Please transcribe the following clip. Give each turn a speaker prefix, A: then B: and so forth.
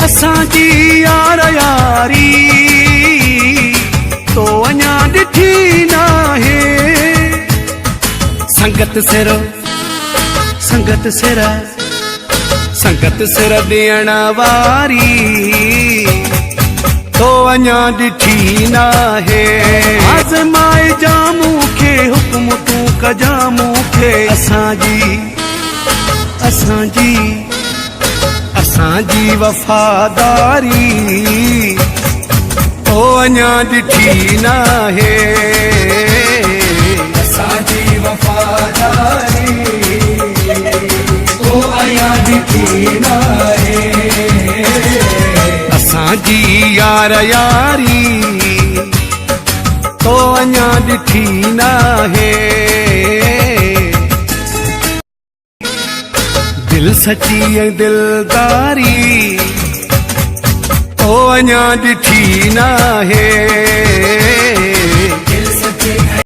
A: असांजी यार यारी तो अञा ॾिठी नाहे संगत सिर ॾियण वारी तो अञा ॾिठी नाहे आज़माए जा मूंखे हुकुम तूं कजा मूंखे असांजी वफ़ादारी तो अञा ॾिठी नाहे असांजी वफ़ादारी तो अञा ॾिठी नाहे असांजी यार यारी तो अञा ॾिठी नाहे दिल सची ऐं दिलदारी तो अञा ॾिठी नाहे